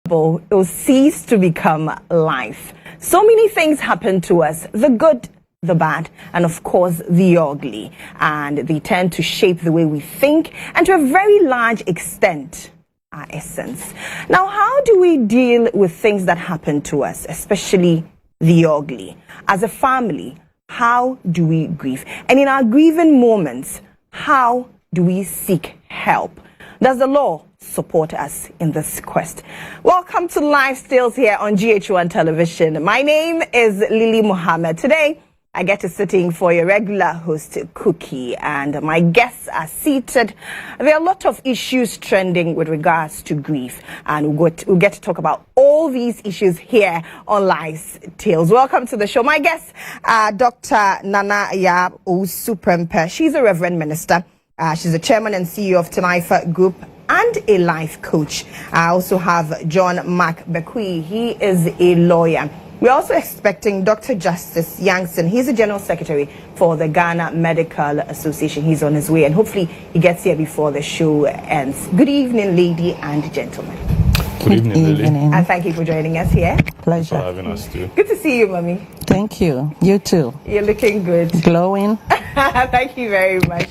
it will cease to become life. So many things happen to us, the good, the bad, and of course the ugly, and they tend to shape the way we think and to a very large extent our essence. Now, how do we deal with things that happen to us, especially the ugly? As a family, how do we grieve? And in our grieving moments, how do we seek help? Does the law support us in this quest? Welcome to Life Tales here on GHOne Television. My name is Lily Mohammed. Today, I get to sit in for your regular host, Cookie, and my guests are seated. There are a lot of issues trending with regards to grief, and we'll get to talk about all these issues here on Life Tales. Welcome to the show. My guest, Dr. Nana Owusu-Prempeh. She's a Reverend Minister. She's the chairman and CEO of Tenaifa Group and a life coach. I also have John Mark Bekui. He is a lawyer. We're also expecting Dr. Justice Youngson. He's the General Secretary for the Ghana Medical Association. He's on his way, and hopefully he gets here before the show ends. Good evening, lady and gentlemen. Good evening, Lily. And thank you for joining us here. Pleasure. For having us too. Good to see you, Mommy. Thank you. You too. You're looking good. Glowing. Thank you very much.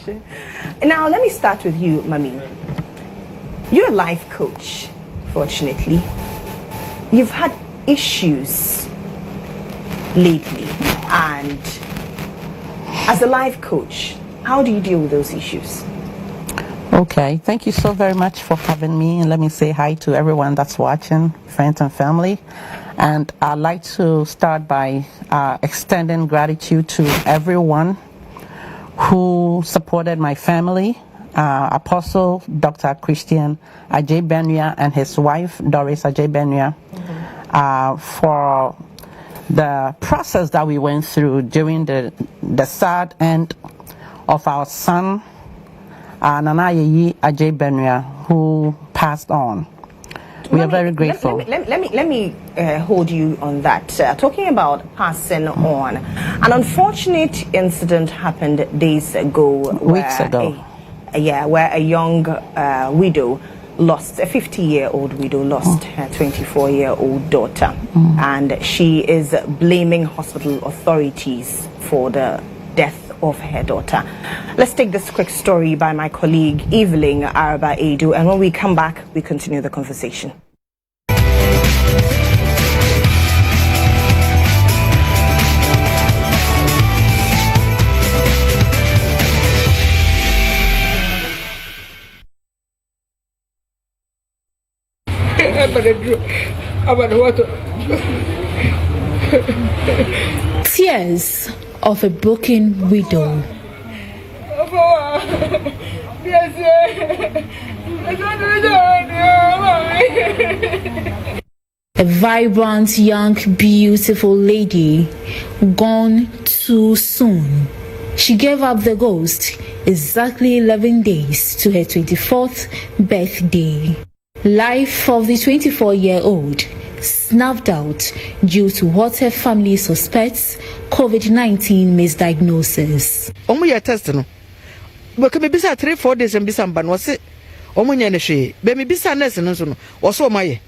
Now, let me start with you, Mommy. You're a life coach, fortunately. You've had issues lately, and as a life coach, how do you deal with those issues? Okay, thank you so very much for having me, and let me say hi to everyone that's watching, friends and family. And I'd like to start by extending gratitude to everyone who supported my family, Apostle Dr. Christian Ajay Benua and his wife Doris Ajay Benua, for the process that we went through during the sad end of our son, Nana Ajay Benua, who passed on. We are very grateful. Let me hold you on that. Talking about passing on, an unfortunate incident happened days ago. Weeks ago. Where a young widow lost, a 50-year-old widow lost her 24-year-old daughter. And she is blaming hospital authorities for the death of her daughter. Let's take this quick story by my colleague Evelyn Araba Edu, and when we come back, we continue the conversation. Tears of a broken widow. A vibrant, young, beautiful lady gone too soon. She gave up the ghost exactly 11 days to her 24th birthday. Life of the 24-year-old snuffed out due to what her family suspects COVID-19 misdiagnosis. Omo test no. But me bisa 3-4 days and bisa mban wose omo nya ne hwe. Be me bisa nurse no so no. Wose omo aye.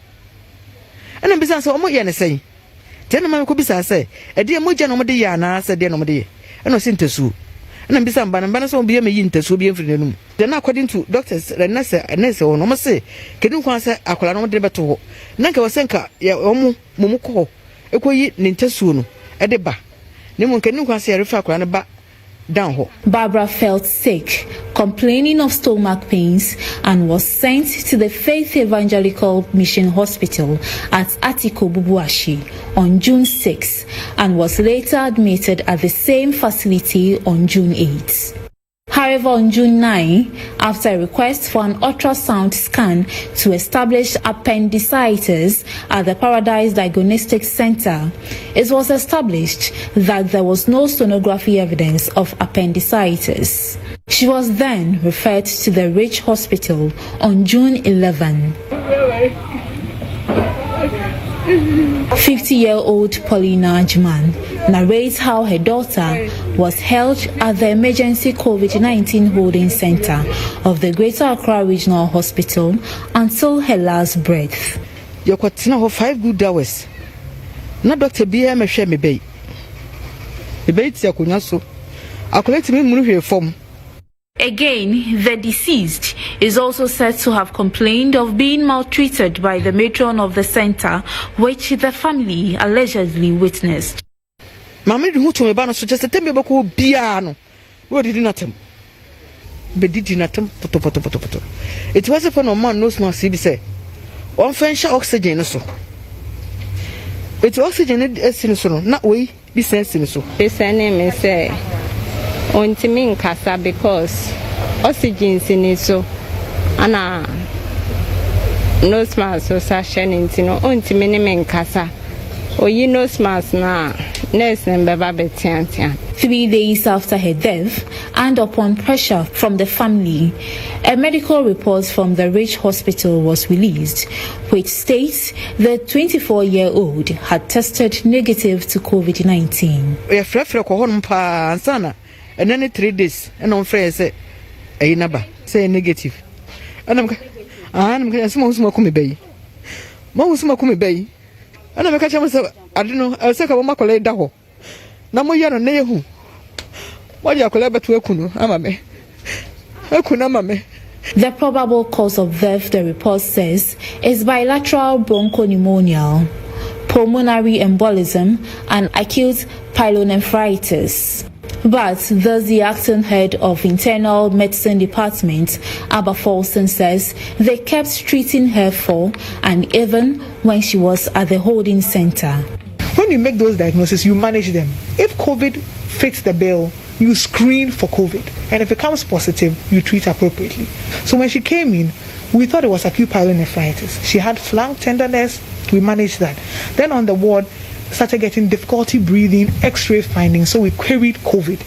Ana bisa so omo ye ne sei. Te na me ko bisa say e de moja no mo de ya na say de no mo de. Ana so ntesu. Ana bisa mban so obi me yi ntesu bi enfiri nanum. Then according to doctors the nurse no mo say kedin kwan say akola no mo de beto ho. Na nka wose nka ya omo mumu ko ekoyi ne ntesu no e de ba. Barbara felt sick, complaining of stomach pains, and was sent to the Faith Evangelical Mission Hospital at Atiko Bubuashi on June 6 and was later admitted at the same facility on June 8. However, on June 9, after a request for an ultrasound scan to establish appendicitis at the Paradise Diagnostic Center, it was established that there was no sonography evidence of appendicitis. She was then referred to the Rich Hospital on June 11. 50-year-old Paulina Ajman narrates how her daughter was held at the emergency COVID-19 holding center of the Greater Accra Regional Hospital until her last breath. You got 5 good hours. Na doctor be me hwe me bay. The bay ti akonya so. Akoleti me munu hwe fom. Again, the deceased is also said to have complained of being maltreated by the matron of the center, which the family allegedly witnessed. Mama di hutu me ba no so just tell me bako bia no. What did natem? Be did natem poto. It was for no man no small see be say. On fensha oxygen so. It oxygen esin so no. Na we be sense so. This name say ontimi nkasa because oxygen sin so ana nose mask so sashen ntino ontimi ne nkasa oyi nose mask na nurse mbeba betiantian. 3 days after her death, and upon pressure from the family, a medical report from the Rich Hospital was released, which states the 24-year-old had tested negative to COVID-19. We frefre ko honum pa ansana and then 3 days and on frɛ say e naba say negative. Anam asmo husuma ko me bayi. Mo husuma ko me bayi. Anam ka chama say I don't know, I say ka mo makole da ho. Na mo ya no na yehu. Mo ya kola betu ekunu amame. Ekunu amame. The probable cause of death, the report says, is bilateral bronchopneumonia, pulmonary embolism, and acute pyelonephritis. But thus the acting head of internal medicine department, Abba Folson, says they kept treating her for and even when she was at the holding center. When you make those diagnoses, you manage them. If COVID fits the bill, you screen for COVID. And if it comes positive, you treat appropriately. So when she came in, we thought it was acute pyelonephritis. She had flank tenderness. We managed that. Then on the ward, started getting difficulty breathing, x-ray findings, so we queried COVID.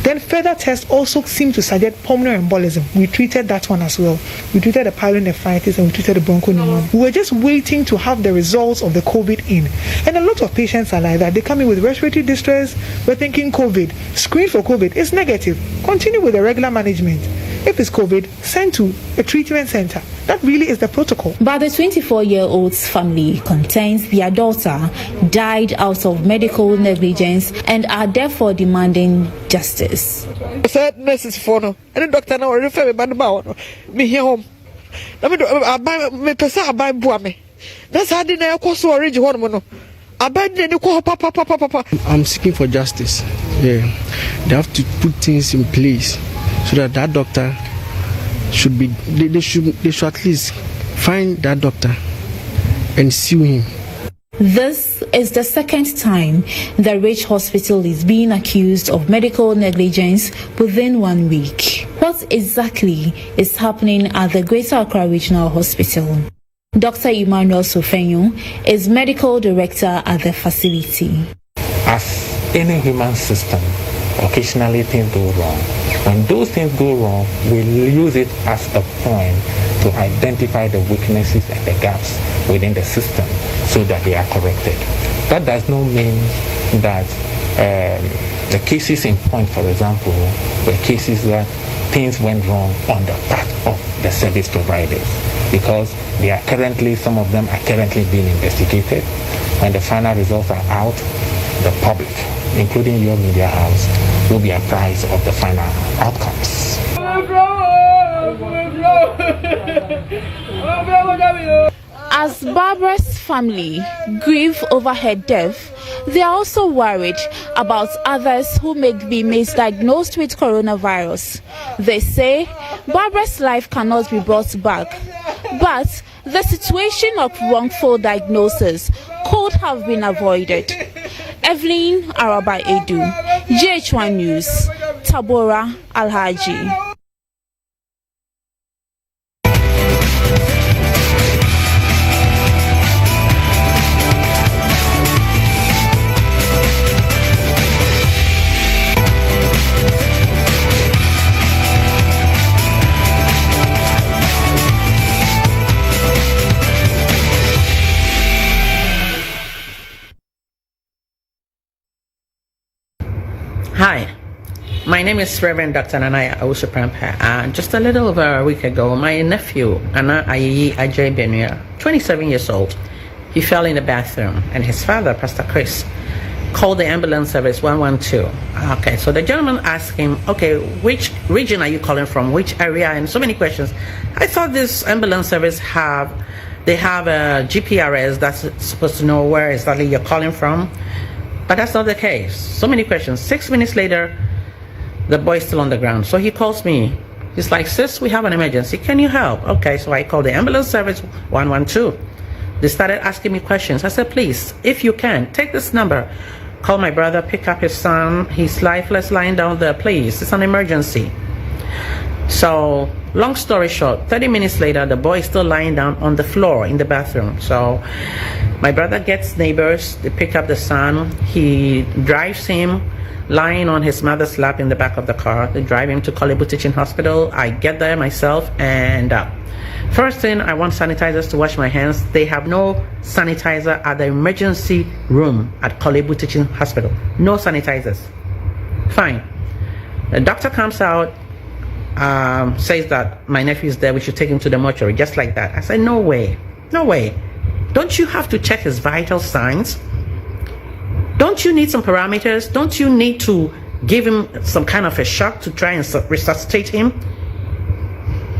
Then further tests also seemed to suggest pulmonary embolism. We treated that one as well. We treated the pyelonephritis and we treated the bronchopneumonia. We were just waiting to have the results of the COVID in. And a lot of patients are like that. They come in with respiratory distress. We're thinking COVID. Screen for COVID. It's negative. Continue with the regular management. If it's COVID, send to a treatment center. That really is the protocol. But the 24-year-old's family contends their daughter died out of medical negligence and are therefore demanding justice. I said nurses for no, and the doctor now refer me back about me here home. I buy me person I buy buame. That's how they now cause so arrange one mono. I buy the call papa. I'm seeking for justice. Yeah, they have to put things in place so that doctor should be. They should at least find that doctor and sue him. This is the second time the Rich Hospital is being accused of medical negligence within 1 week. What exactly is happening at the Greater Accra Regional Hospital? Dr. Emmanuel Sofenyo is medical director at the facility. As any human system, occasionally things go wrong. When those things go wrong, we use it as a point to identify the weaknesses and the gaps within the system so that they are corrected. That does not mean that the cases in point, for example, were cases that things went wrong on the part of the service providers, because they are currently, some of them are currently being investigated. When the final results are out, the public, including your media house, will be apprised of the final outcomes. As Barbara's family grieve over her death, they are also worried about others who may be misdiagnosed with coronavirus. They say Barbara's life cannot be brought back, but the situation of wrongful diagnosis could have been avoided. Evelyn Araba Edu, GHOne News, Tabora Alhaji. Hi, My name is Rev.Dr. Owusu-Prempeh. Just a little over a week ago, my nephew, Anna Ayi Ajay Benua, 27 years old, he fell in the bathroom, and his father, Pastor Chris, called the ambulance service 112. Okay, so the gentleman asked him, okay, which region are you calling from, which area, and so many questions. I thought this ambulance service have a GPRS that's supposed to know where exactly you're calling from, but that's not the case. So many questions. 6 minutes later, the boy is still on the ground. So he calls me. He's like, sis, we have an emergency. Can you help? Okay, so I called the ambulance service 112. They started asking me questions. I said, please, if you can, take this number. Call my brother, pick up his son. He's lifeless, lying down there. Please, it's an emergency. So, long story short, 30 minutes later, the boy is still lying down on the floor in the bathroom. So, my brother gets neighbors. They pick up the son. He drives him, lying on his mother's lap in the back of the car. They drive him to Kolebu Teaching Hospital. I get there myself, and first thing, I want sanitizers to wash my hands. They have no sanitizer at the emergency room at Kolebu Teaching Hospital. No sanitizers. Fine. The doctor comes out, says that my nephew is there, we should take him to the mortuary, just like that. I said, no way. No way. Don't you have to check his vital signs? Don't you need some parameters? Don't you need to give him some kind of a shock to try and resuscitate him?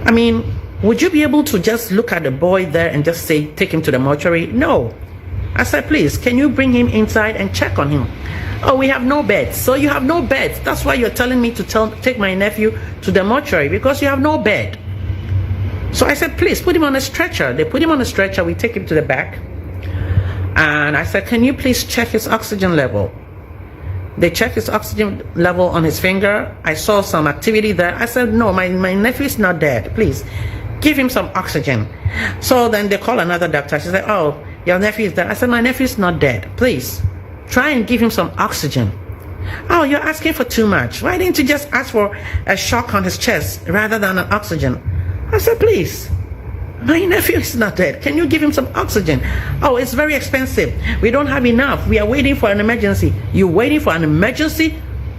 I mean, would you be able to just look at the boy there and just say, take him to the mortuary? No. I said, please, can you bring him inside and check on him? Oh, we have no beds. So you have no beds. That's why you're telling me to take my nephew to the mortuary, because you have no bed. So I said, please, put him on a stretcher. They put him on a stretcher. We take him to the back. And I said, can you please check his oxygen level? They checked his oxygen level on his finger. I saw some activity there. I said, no, my nephew is not dead. Please, give him some oxygen. So then they call another doctor. She said, oh, your nephew is dead. I said, my nephew is not dead. Please, try and give him some oxygen. Oh, you're asking for too much. Why didn't you just ask for a shock on his chest rather than an oxygen? I said, please, my nephew is not dead. Can you give him some oxygen? Oh, it's very expensive. We don't have enough. We are waiting for an emergency. You're waiting for an emergency?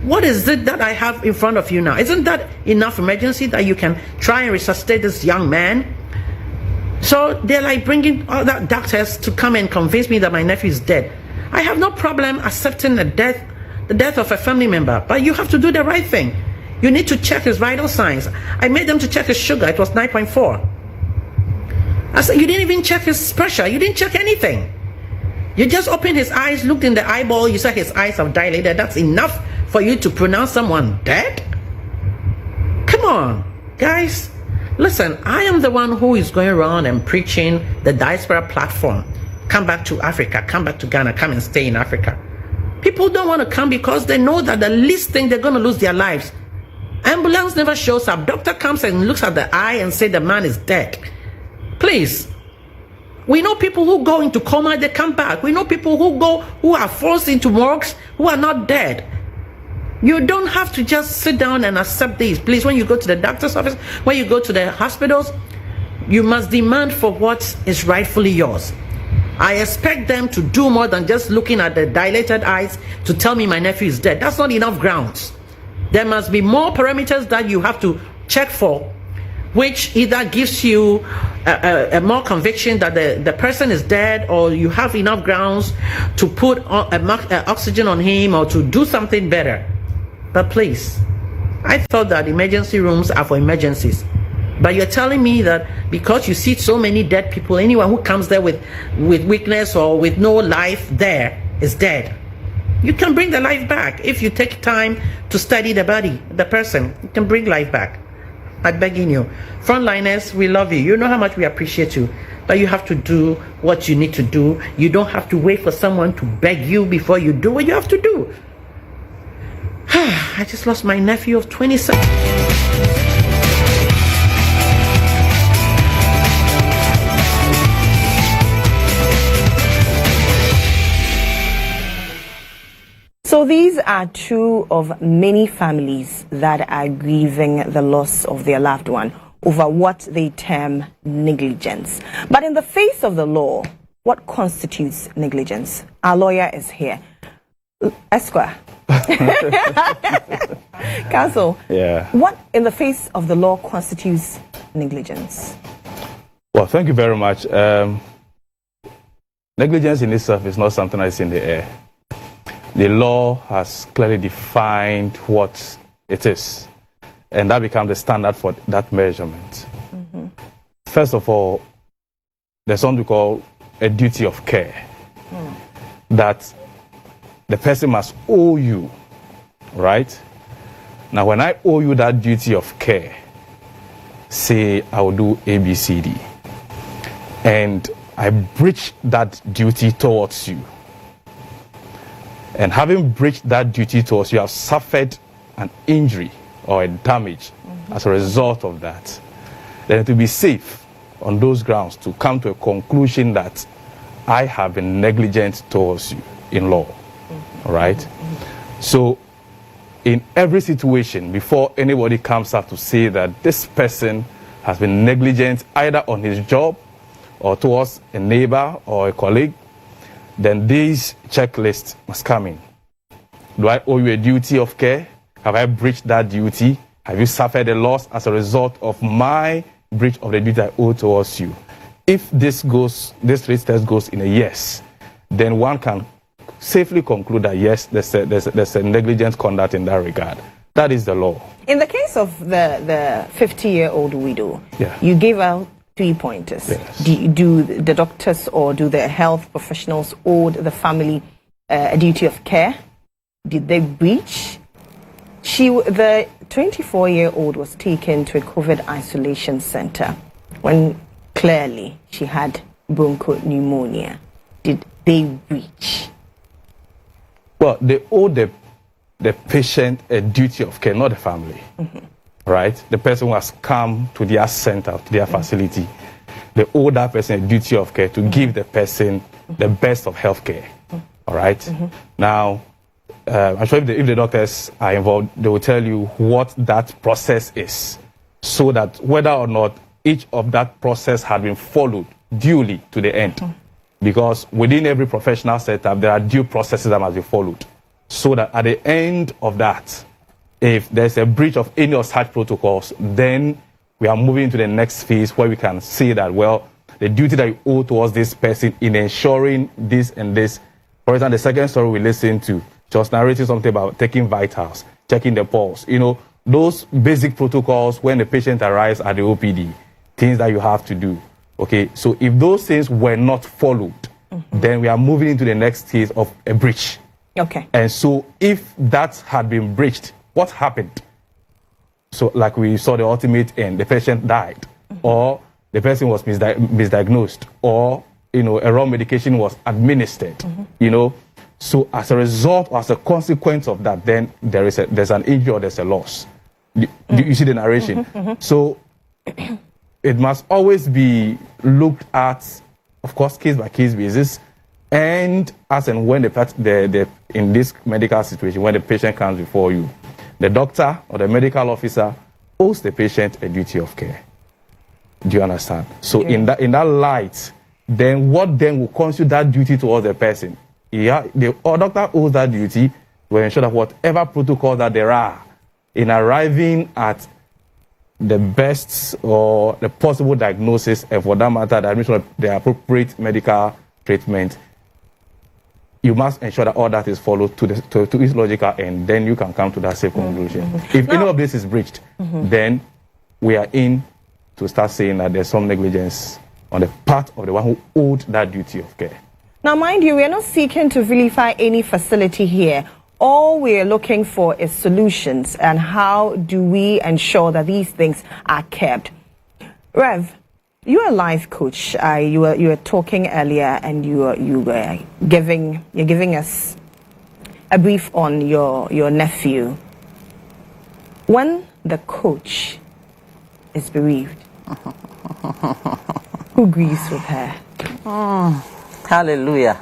What is it that I have in front of you now? Isn't that enough emergency that you can try and resuscitate this young man? So they're like bringing other doctors to come and convince me that my nephew is dead. I have no problem accepting the death of a family member, but you have to do the right thing. You need to check his vital signs. I made them to check his sugar. It was 9.4. I said, you didn't even check his pressure. You didn't check anything. You just opened his eyes, looked in the eyeball. You said his eyes have dilated. That's enough for you to pronounce someone dead? Come on, guys. Listen, I am the one who is going around and preaching the diaspora platform. Come back to Africa. Come back to Ghana. Come and stay in Africa. People don't want to come because they know that the least thing, they're going to lose their lives. Ambulance never shows up. Doctor comes and looks at the eye and say the man is dead. Please, we know people who go into coma, they come back. We know people who are forced into morgues, who are not dead. You don't have to just sit down and accept these. Please, when you go to the doctor's office, when you go to the hospitals, you must demand for what is rightfully yours. I expect them to do more than just looking at the dilated eyes to tell me my nephew is dead. That's not enough grounds. There must be more parameters that you have to check for, which either gives you a more conviction that the person is dead, or you have enough grounds to put oxygen on him or to do something better. But please, I thought that emergency rooms are for emergencies. But you're telling me that because you see so many dead people, anyone who comes there with weakness or with no life there is dead. You can bring the life back if you take time to study the body, the person. You can bring life back. I'm begging you. Frontliners, we love you. You know how much we appreciate you. But you have to do what you need to do. You don't have to wait for someone to beg you before you do what you have to do. I just lost my nephew of 27. So these are two of many families that are grieving the loss of their loved one over what they term negligence. But in the face of the law, what constitutes negligence? Our lawyer is here. Esquire. Counsel, Yeah. what in the face of the law constitutes negligence? Well, thank you very much. Negligence in itself is not something that's in the air. The law has clearly defined what it is, and that becomes the standard for that measurement. First of all, there's something we call a duty of care, that the person must owe you, right? Now, when I owe you that duty of care, say I will do A, B, C, D, and I breach that duty towards you, and having breached that duty towards you, have suffered an injury or a damage as a result of that, then it will be safe on those grounds to come to a conclusion that I have been negligent towards you in law, right? So in every situation, before anybody comes up to say that this person has been negligent either on his job or towards a neighbor or a colleague, then these checklists must come in. Do I owe you a duty of care? Have I breached that duty? Have you suffered a loss as a result of my breach of the duty I owe towards you? If this risk test goes in a yes, then one can safely conclude that yes, there's a negligent conduct in that regard. That is the law. In the case of the 50-year-old widow, Yeah. you gave out 3 pointers. Yes. Do the doctors or do the health professionals owe the family a duty of care? Did they breach? The 24-year-old was taken to a COVID isolation center when clearly she had bronchopneumonia. Did they breach? Well, they owe the patient a duty of care, not the family. Right? The person who has come to their center, to their facility, they owe that person a duty of care to give the person the best of health care. All right? Now, I'm sure if the doctors are involved, they will tell you what that process is, so that whether or not each of that process had been followed duly to the end. Because within every professional setup, there are due processes that must be followed, so that at the end of that, if there's a breach of any of such protocols, then we are moving to the next phase where we can say that, well, the duty that you owe towards this person in ensuring this and this. For example, the second story we listened to, she was narrating something about taking vitals, checking the pulse. You know, those basic protocols when the patient arrives at the OPD, things that you have to do. Okay, so if those things were not followed, then we are moving into the next phase of a breach. Okay. And so if that had been breached, what happened? So like we saw the ultimate end, the patient died, or the person was misdiagnosed, or, you know, a wrong medication was administered, you know. So as a result, or as a consequence of that, then there's an injury or there's a loss. Do you see the narration? So it must always be looked at, of course, case by case basis, and as and when in this medical situation, when the patient comes before you, the doctor or the medical officer owes the patient a duty of care. Do you understand? So in that light, then what then will constitute that duty towards the person? Yeah, the doctor owes that duty to ensure that whatever protocol that there are in arriving at the best or the possible diagnosis, and for that matter, the admission of the appropriate medical treatment, you must ensure that all that is followed to its logical end. Then you can come to that same conclusion. If any of this is breached, then we are in to start saying that there's some negligence on the part of the one who owed that duty of care. Now, mind you, we are not seeking to vilify any facility here. All we are looking for is solutions, and how do we ensure that these things are kept. Rev, you're a life coach. You were talking earlier, and you were giving us a brief on your nephew. When the coach is bereaved, who grieves with her? Hallelujah.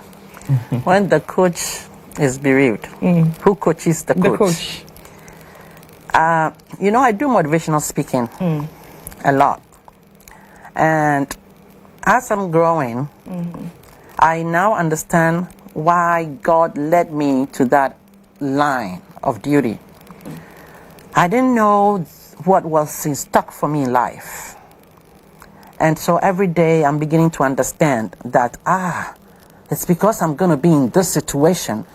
When the coach is bereaved, who coaches the coach? The coach. You know, I do motivational speaking a lot. And as I'm growing, I now understand why God led me to that line of duty. I didn't know what was in stock for me in life. And so every day I'm beginning to understand that, it's because I'm going to be in this situation.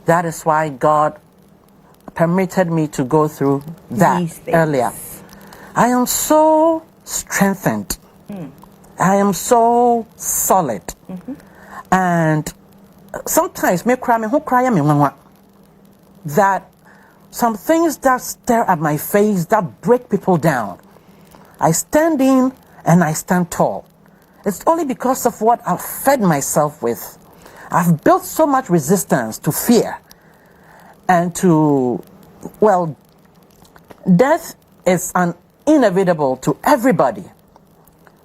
That is why God permitted me to go through that earlier. I am so strengthened. I am so solid. And sometimes that some things that stare at my face, that break people down, I stand in and I stand tall. It's only because of what I've fed myself with. I've built so much resistance to fear and to, well, death is inevitable to everybody.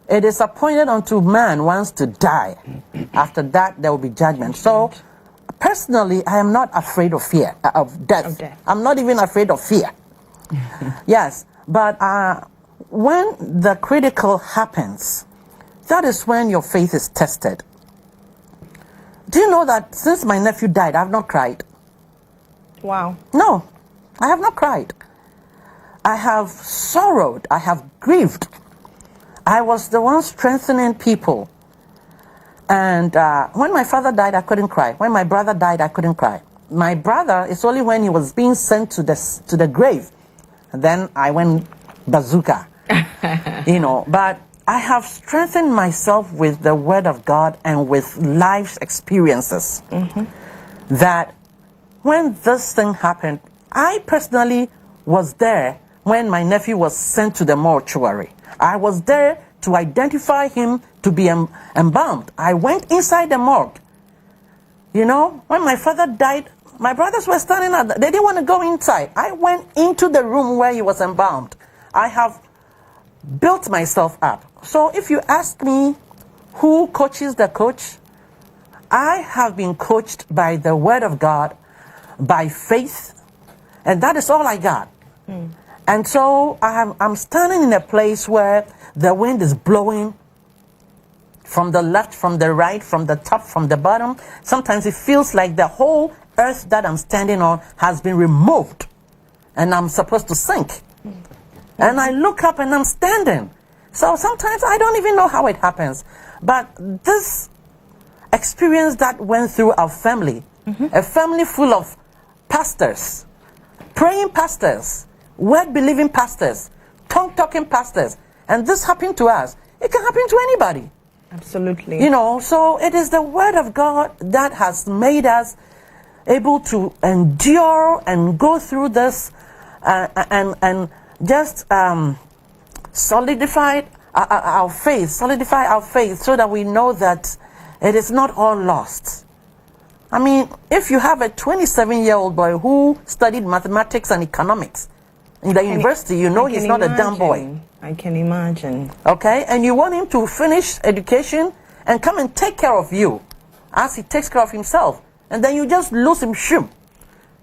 It is appointed unto man once to die. After that, there will be judgment. So, personally, I am not afraid of fear, of death. I'm not even afraid of fear. Yes, but when the critical happens, that is when your faith is tested. Do you know that since my nephew died, I have not cried? Wow. No, I have not cried. I have sorrowed. I have grieved. I was the one strengthening people. And when my father died, I couldn't cry. When my brother died, I couldn't cry. My brother, it's only when he was being sent to the grave. And then I went bazooka. But I have strengthened myself with the word of God and with life's experiences. That when this thing happened, I personally was there when my nephew was sent to the mortuary. I was there to identify him to be embalmed. I went inside the morgue. When my father died, my brothers were standing out. They didn't want to go inside. I went into the room where he was embalmed. I have built myself up. So if you ask me who coaches the coach, I have been coached by the word of God, by faith, and that is all I got. And so I'm standing in a place where the wind is blowing from the left, from the right, from the top, from the bottom. Sometimes it feels like the whole earth that I'm standing on has been removed and I'm supposed to sink. And I look up and I'm standing. So sometimes I don't even know how it happens. But this experience that went through our family, a family full of pastors, praying pastors, word-believing pastors, tongue-talking pastors, and this happened to us. It can happen to anybody. Absolutely. So it is the word of God that has made us able to endure and go through this and just solidify our faith so that we know that it is not all lost. I mean, if you have a 27-year-old boy who studied mathematics and economics in the university, he's not a dumb boy. I can imagine. Okay? And you want him to finish education and come and take care of you as he takes care of himself. And then you just lose him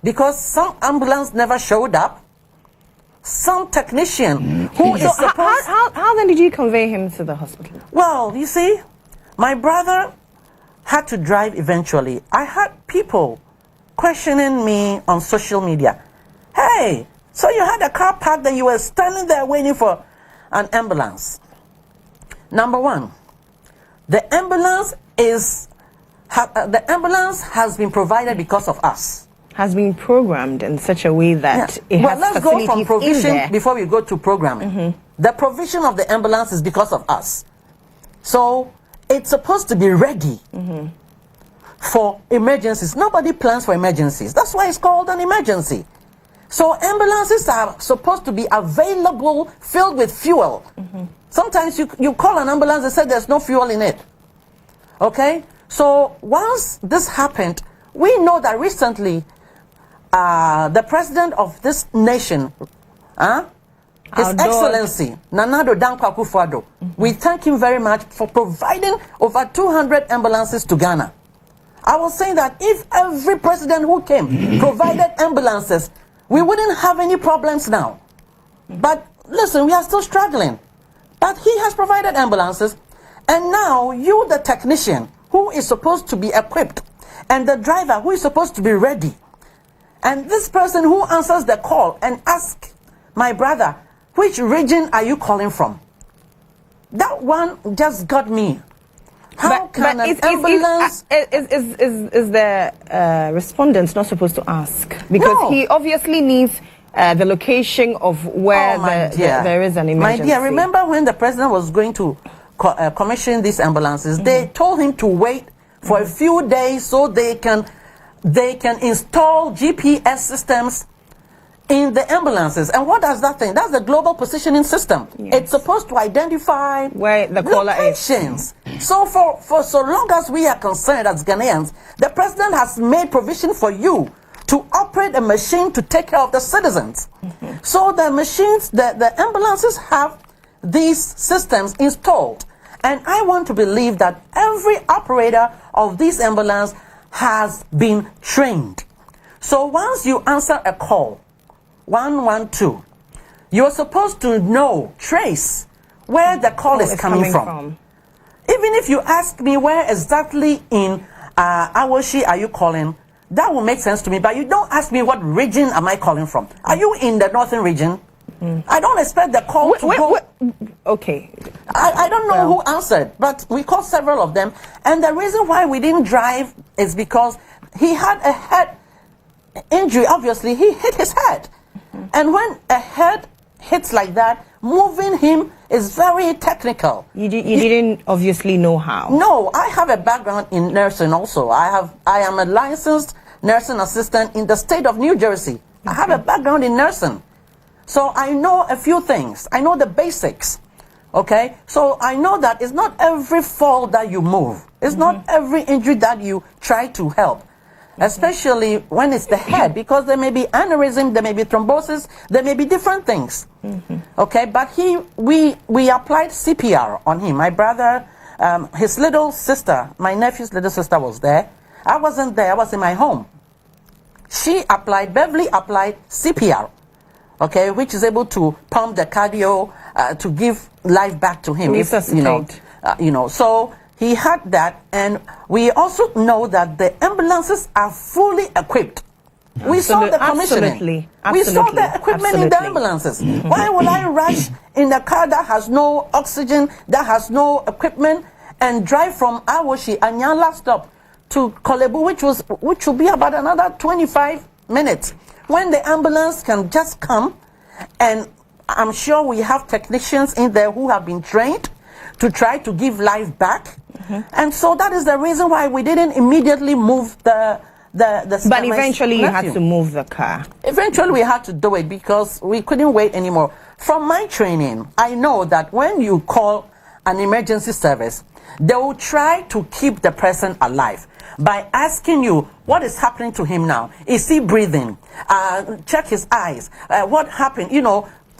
because some ambulance never showed up. Some technician who is supposed... How then did you convey him to the hospital? Well, you see, my brother had to drive eventually. I had people questioning me on social media. Hey, so you had a car parked and you were standing there waiting for an ambulance. Number one, the ambulance has been provided because of us. Has been programmed in such a way that it has let's go from provision in there. before we go to programming. The provision of the ambulance is because of us. So it's supposed to be ready for emergencies. Nobody plans for emergencies. That's why it's called an emergency. So ambulances are supposed to be available, filled with fuel. Sometimes you call an ambulance and say there's no fuel in it. Okay? So once this happened, we know that recently the president of this nation, His Excellency Nana Addo Dankwa Akufo-Addo, we thank him very much for providing over 200 ambulances to Ghana. I was saying that if every president who came provided ambulances, we wouldn't have any problems now. But listen, we are still struggling. But he has provided ambulances. And now you, the technician, who is supposed to be equipped, and the driver who is supposed to be ready, and this person who answers the call and asks my brother, which region are you calling from? That one just got me. How can an ambulance... Is the respondent not supposed to ask? Because he obviously needs the location of where there is an emergency. My dear, remember when the president was going to commission these ambulances, they told him to wait for a few days so they can install GPS systems in the ambulances. And what does that thing? That's the global positioning system. Yes. It's supposed to identify where the caller locations. So for so long as we are concerned as Ghanaians, the president has made provision for you to operate a machine to take care of the citizens. So the machines, the ambulances have these systems installed. And I want to believe that every operator of this ambulance has been trained. So once you answer a call, 112, you're supposed to trace where the call is coming from. Even if you ask me where exactly in Awoshi are you calling, that will make sense to me, but you don't ask me what region am I calling from. Are you in the northern region? I don't expect the call to go... Okay. I don't know who answered, but we called several of them, and the reason why we didn't drive is because he had a head injury. Obviously, he hit his head. And when a head hits like that, moving him is very technical. You didn't obviously know how. No, I have a background in nursing also. I am a licensed nursing assistant in the state of New Jersey. I have a background in nursing. So I know a few things. I know the basics. Okay? So I know that it's not every fall that you move. It's not every injury that you try to help. Especially when it's the head, because there may be aneurysm, there may be thrombosis, there may be different things. Okay, but we applied CPR on him. My brother, his little sister, my nephew's little sister was there. I wasn't there, I was in my home. Beverly applied CPR, okay, which is able to pump the cardio to give life back to him. So he had that, and we also know that the ambulances are fully equipped. We saw the commissioning. We saw the equipment in the ambulances. Why would I rush in the car that has no oxygen, that has no equipment, and drive from Awoshi, Anyala stop, to Kolebu, which will be about another 25 minutes, when the ambulance can just come, and I'm sure we have technicians in there who have been trained to try to give life back. And so that is the reason why we didn't immediately move the But eventually you had to move the car. Eventually we had to do it because we couldn't wait anymore. From my training, I know that when you call an emergency service, they will try to keep the person alive by asking you what is happening to him now. Is he breathing? Check his eyes. What happened?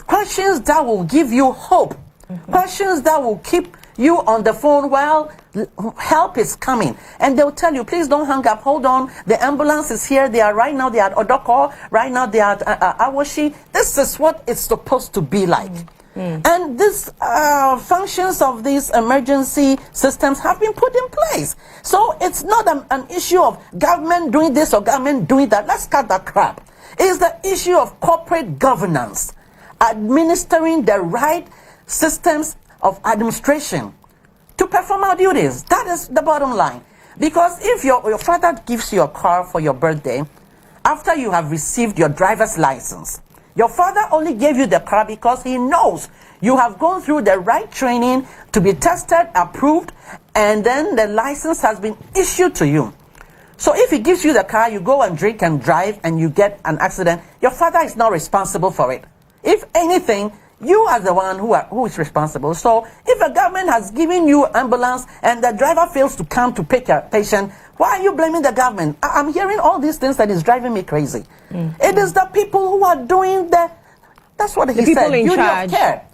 Questions that will give you hope. Questions that will keep you on the phone while help is coming. And they'll tell you, please don't hang up, hold on, the ambulance is here, they are right now, they are at Odoko, right now they are at Awoshi. This is what it's supposed to be like. And these functions of these emergency systems have been put in place. So it's not an issue of government doing this or government doing that. Let's cut that crap. It's the issue of corporate governance, administering the right systems of administration to perform our duties. That is the bottom line. Because if your father gives you a car for your birthday, after you have received your driver's license, your father only gave you the car because he knows you have gone through the right training to be tested, approved, and then the license has been issued to you. So if he gives you the car, you go and drink and drive and you get an accident, your father is not responsible for it. If anything, you are the one who is responsible. So if a government has given you ambulance and the driver fails to come to pick a patient, why are you blaming the government? I'm hearing all these things that is driving me crazy. It is the people who are doing that's what he said, duty of care.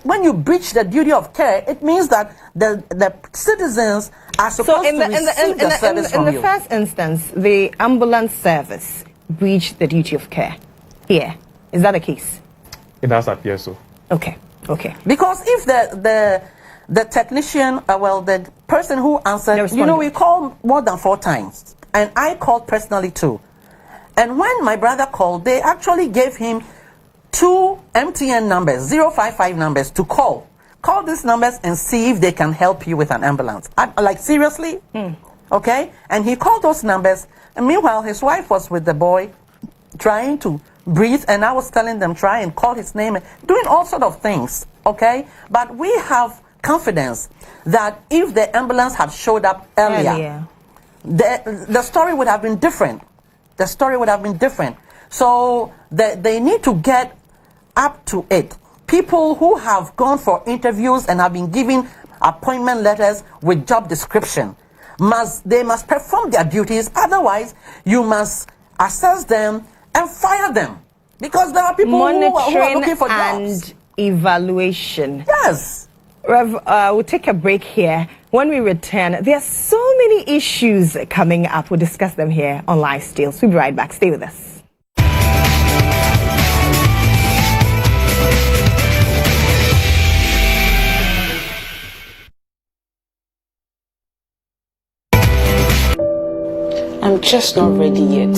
When you breach the duty of care, it means that the citizens are supposed to receive the service from you. In the first instance, the ambulance service breached the duty of care here. Is that the case? It does appear so. Okay. Because if the technician, the person who answered, we called more than 4 times, and I called personally too. And when my brother called, they actually gave him 2 MTN numbers, 055 numbers to call. Call these numbers and see if they can help you with an ambulance. Like, seriously? Okay? And he called those numbers, and meanwhile, his wife was with the boy trying to breathe, and I was telling them, try and call his name, doing all sort of things. Okay? But we have confidence that if the ambulance had showed up earlier. The story would have been different. The story would have been different. So they need to get up to it. People who have gone for interviews and have been given appointment letters with job description must perform their duties. Otherwise, you must assess them and fire them, because there are people who are looking for jobs. And evaluation. Yes. Rev, we'll take a break here. When we return, there are so many issues coming up. We'll discuss them here on Live Steals. We'll be right back. Stay with us. I'm just not ready yet.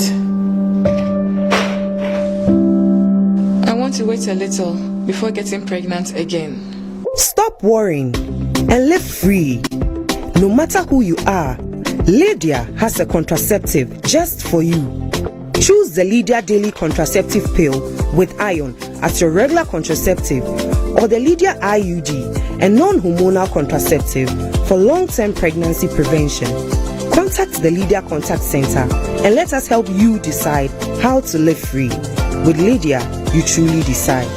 I want to wait a little before getting pregnant again. Stop worrying and live free. No matter who you are, Lydia has a contraceptive just for you. Choose the Lydia Daily Contraceptive Pill with iron as your regular contraceptive, or the Lydia IUD, a non-hormonal contraceptive for long-term pregnancy prevention. Contact the Lydia Contact Center and let us help you decide how to live free. With Lydia, you truly decide.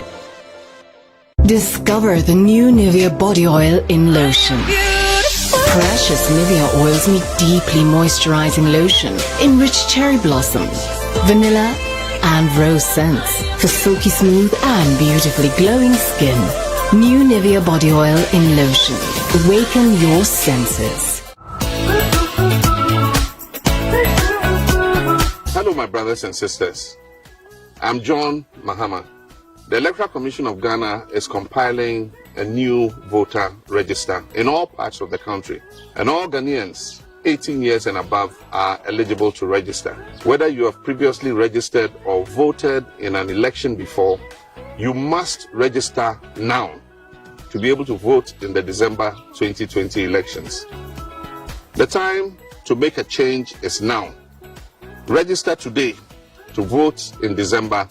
Discover the new Nivea body oil in lotion. Precious Nivea oils meet deeply moisturizing lotion in rich cherry blossom, vanilla, and rose scents for silky smooth and beautifully glowing skin. New Nivea body oil in lotion. Awaken your senses. Hello, my brothers and sisters. I'm John Mahama. The Electoral Commission of Ghana is compiling a new voter register in all parts of the country, and all Ghanaians 18 years and above are eligible to register. Whether you have previously registered or voted in an election before, you must register now to be able to vote in the December 2020 elections. The time to make a change is now. Register today to vote in December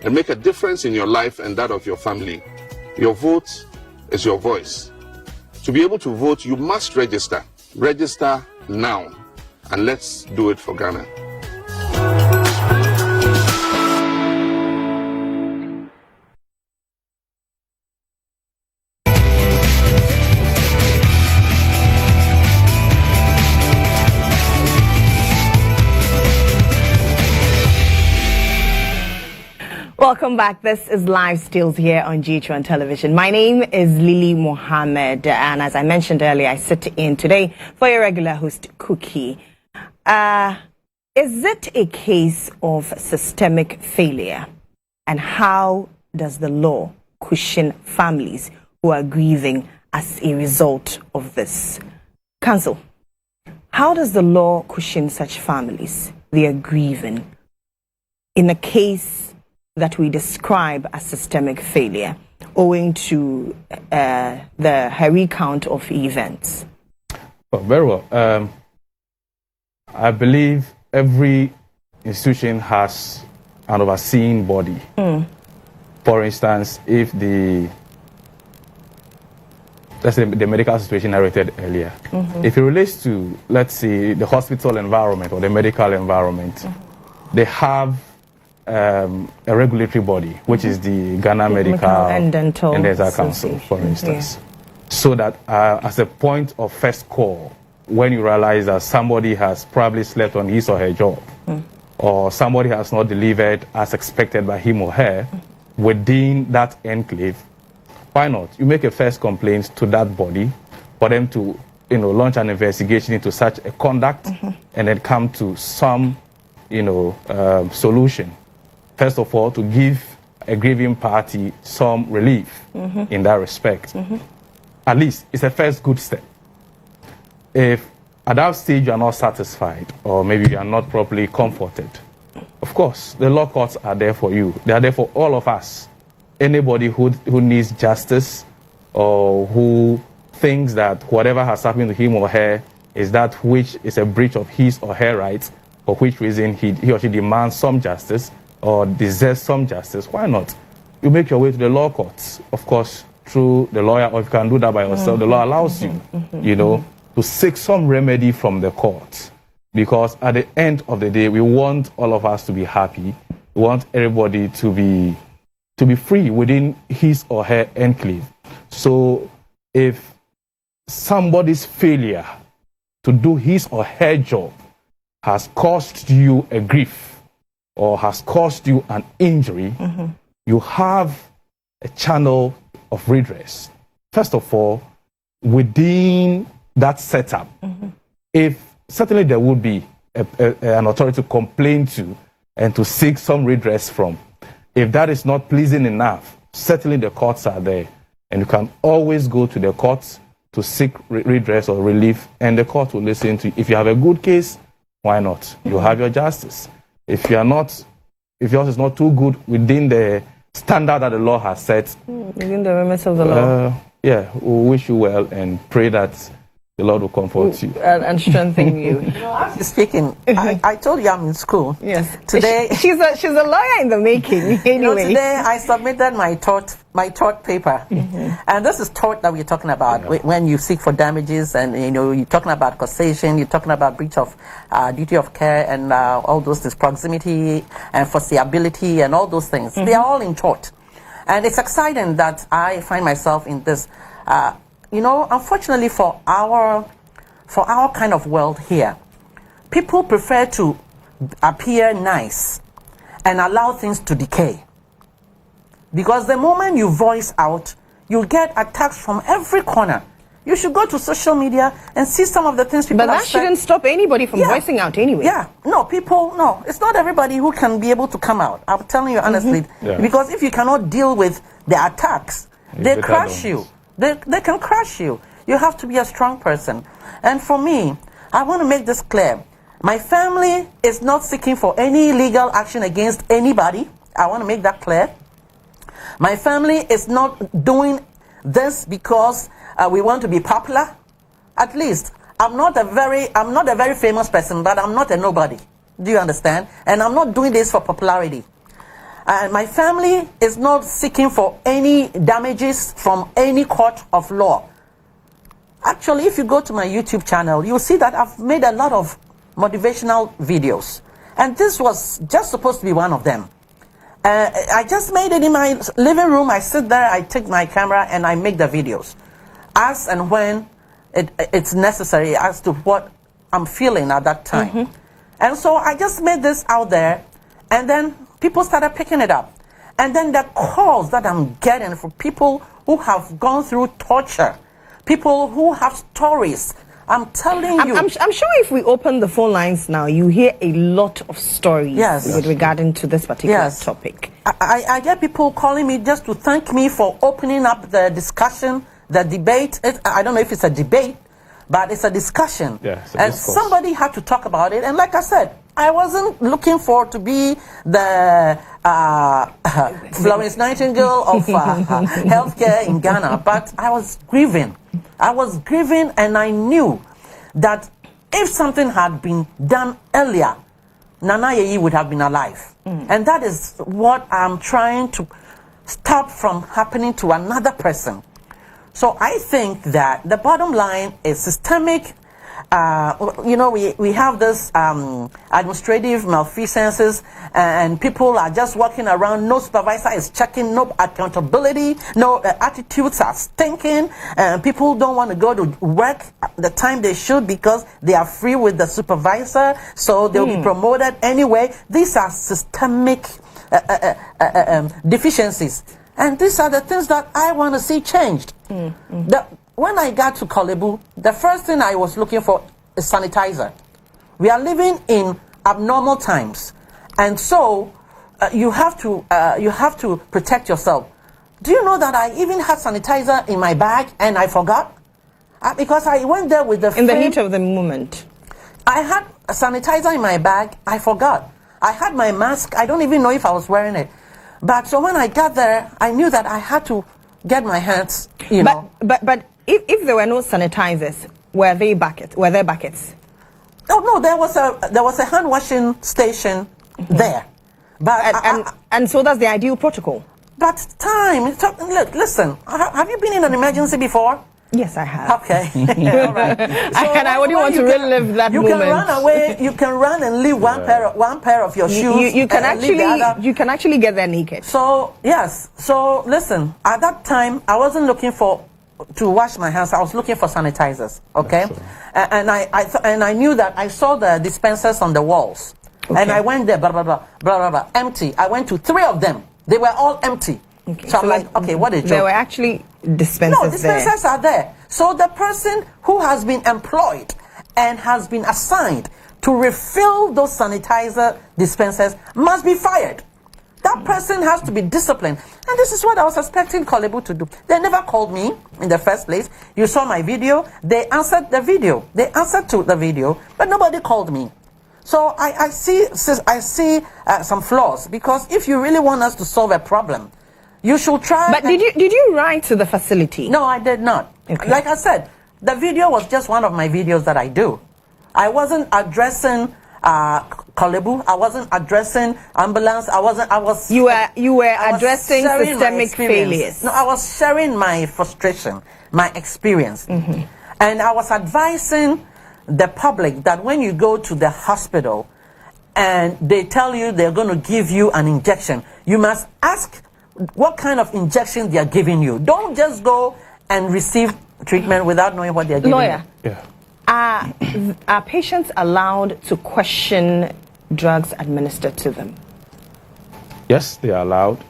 and make a difference in your life and that of your family. Your vote is your voice. To be able to vote, you must register. Register now, and let's do it for Ghana. Welcome back. This is Live Steals here on GHOne Television. My name is Lily Mohammed, and as I mentioned earlier, I sit in today for your regular host, Cookie. Is it a case of systemic failure? And how does the law cushion families who are grieving as a result of this? Counsel, how does the law cushion such families? They are grieving in a case that we describe as systemic failure, owing to her recount of events? Oh, very well. I believe every institution has an overseeing body. For instance, if let's say the medical situation narrated earlier, if it relates to, let's say, the hospital environment or the medical environment, they have a regulatory body, which is the Ghana Medical and Dental Council, for instance. So that as a point of first call, when you realize that somebody has probably slept on his or her job, or somebody has not delivered as expected by him or her within that enclave, why not? You make a first complaint to that body for them to, launch an investigation into such a conduct and then come to some, solution. First of all, to give a grieving party some relief in that respect. At least it's a first good step. If at that stage you are not satisfied, or maybe you are not properly comforted, of course, the law courts are there for you. They are there for all of us anybody who needs justice or who thinks that whatever has happened to him or her is that which is a breach of his or her rights, for which reason he or she demands some justice or deserves some justice, why not? You make your way to the law courts, of course, through the lawyer, or if you can do that by yourself, the law allows you, you know, to seek some remedy from the courts. Because at the end of the day, we want all of us to be happy. We want everybody to be free within his or her enclave. So if somebody's failure to do his or her job has caused you a grief or has caused you an injury, you have a channel of redress. First of all, within that setup, if certainly there would be an authority to complain to and to seek some redress from. If that is not pleasing enough, certainly the courts are there. And you can always go to the courts to seek redress or relief, and the court will listen to you. If you have a good case, why not? You have your justice. If yours is not too good within the standard that the law has set, within the limits of the law, we wish you well and pray that the Lord will comfort you and strengthen you. Speaking, I told you I'm in school. Yes. Today she's a lawyer in the making. Anyway, today I submitted my tort paper, and this is tort that we're talking about when you seek for damages, and you're talking about causation, you're talking about breach of duty of care, and all those things, proximity and foreseeability, and all those things. They are all in tort, and it's exciting that I find myself in this. Unfortunately for our kind of world here, people prefer to appear nice and allow things to decay. Because the moment you voice out, you get attacks from every corner. You should go to social media and see some of the things people have said. But that shouldn't stop anybody from voicing out anyway. No, it's not everybody who can be able to come out. I'm telling you honestly. Because if you cannot deal with the attacks, they crush you. They can crush you. You have to be a strong person. And for me, I want to make this clear. My family is not seeking for any legal action against anybody. I want to make that clear. My family is not doing this because we want to be popular. At least, I'm not a very famous person, but I'm not a nobody. Do you understand? And I'm not doing this for popularity. My family is not seeking for any damages from any court of law. Actually, if you go to my YouTube channel, you'll see that I've made a lot of motivational videos. And this was just supposed to be one of them. I just made it in my living room. I sit there, I take my camera, and I make the videos. As and when it's necessary as to what I'm feeling at that time. And so I just made this out there, and then people started picking it up. And then the calls that I'm getting from people who have gone through torture, people who have stories. I'm telling you. I'm sure if we open the phone lines now, you hear a lot of stories with regarding to this particular topic. I get people calling me just to thank me for opening up the discussion, the debate. I don't know if it's a debate, but it's a discussion. And somebody had to talk about it. And like I said, I wasn't looking for to be the Florence Nightingale of healthcare in Ghana, but I was grieving. And I knew that if something had been done earlier, Nana Yeyi would have been alive. And that is what I'm trying to stop from happening to another person. So I think that the bottom line is systemic. We have this administrative malfeasances, and people are just walking around. No supervisor is checking, no accountability, no attitudes are stinking, and people don't want to go to work the time they should because they are free with the supervisor, so they'll be promoted anyway. These are systemic deficiencies, and these are the things that I want to see changed. When I got to Kolebu, the first thing I was looking for is sanitizer. We are living in abnormal times, and so you have to protect yourself. Do you know that I even had sanitizer in my bag and I forgot? Because I went there with the in the heat of the moment. I had a sanitizer in my bag. I forgot. I had my mask. I don't even know if I was wearing it. But so when I got there, I knew that I had to get my hands, you know. But if there were no sanitizers, were there buckets? Oh no, there was a hand washing station there. But and so that's the ideal protocol. But look, listen, have you been in an emergency before? Yes, I have. Okay. All right. So and I wouldn't want to relive that moment. You can run away. You can run and leave one pair of your shoes. You can actually get there naked. So yes. So listen. At that time, I wasn't looking to wash my hands. I was looking for sanitizers. Okay. And I knew that I saw the dispensers on the walls. Okay. And I went there. Blah blah blah blah blah blah. Empty. I went to 3 of them. They were all empty. Okay. So I'm like, okay, what is it? There were actually dispensers there. No, dispensers are there. So the person who has been employed and has been assigned to refill those sanitizer dispensers must be fired. That person has to be disciplined. And this is what I was expecting Korle Bu to do. They never called me in the first place. You saw my video. They answered the video. They answered to the video, but nobody called me. So I see some flaws, because if you really want us to solve a problem, you should try. But did you write to the facility? No, I did not. Okay. Like I said, the video was just one of my videos that I do. I wasn't addressing Korle Bu. I wasn't addressing ambulance. You were addressing systemic failures. No, I was sharing my frustration, my experience, and I was advising the public that when you go to the hospital and they tell you they're going to give you an injection, you must ask what kind of injection they are giving you. Don't just go and receive treatment without knowing what they are giving you. Yeah. Are patients allowed to question drugs administered to them? Yes, they are allowed.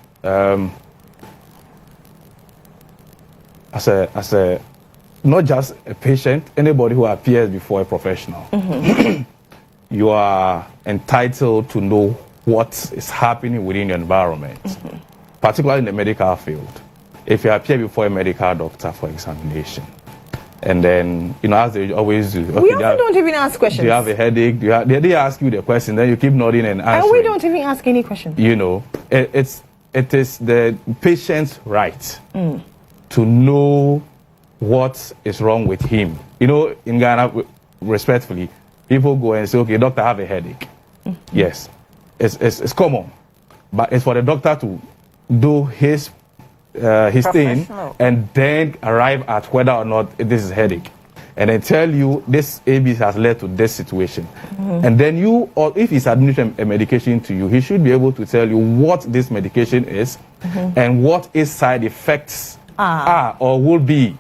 As a not just a patient, anybody who appears before a professional, you are entitled to know what is happening within your environment, particularly in the medical field. If you appear before a medical doctor for examination, and then, as they always do. Okay, we also don't even ask questions. Do you have a headache? They ask you the question, then you keep nodding and answering. And we don't even ask any questions. It is the patient's right to know what is wrong with him. In Ghana, respectfully, people go and say, okay, doctor, I have a headache. Yes, it's common. But it's for the doctor to do his thing and then arrive at whether or not this is headache. And then tell you this ABC has led to this situation. And then or if he's administering a medication to you, he should be able to tell you what this medication is and what its side effects are or will be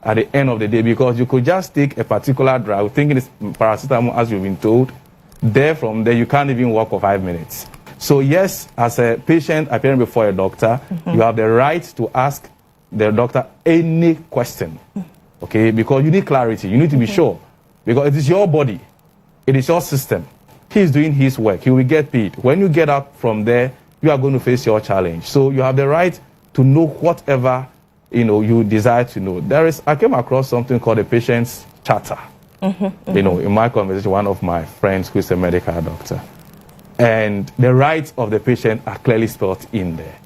at the end of the day, because you could just take a particular drug thinking it's paracetamol as you've been told. From there you can't even walk for 5 minutes. So yes, as a patient appearing before a doctor, you have the right to ask the doctor any question, okay? Because you need clarity, you need to be sure, because it is your body, it is your system. He's doing his work, he will get paid. When you get up from there, you are going to face your challenge. So you have the right to know whatever you desire to know. I came across something called a patient's charter. In my conversation, one of my friends who is a medical doctor, and the rights of the patient are clearly spelled in there.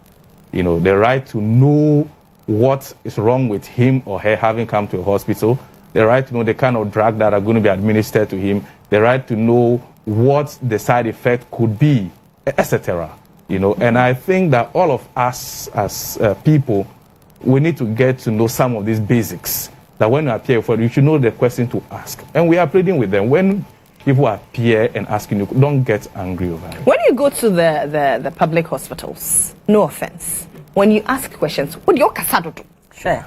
The right to know what is wrong with him or her having come to a hospital, the right to know the kind of drug that are going to be administered to him, the right to know what the side effect could be, etc. And I think that all of us as people, we need to get to know some of these basics, that when you appear for you should know the question to ask. And we are pleading with them. When people appear and asking you, don't get angry over it. When you go to the public hospitals, no offense, when you ask questions, what do you do? Sure.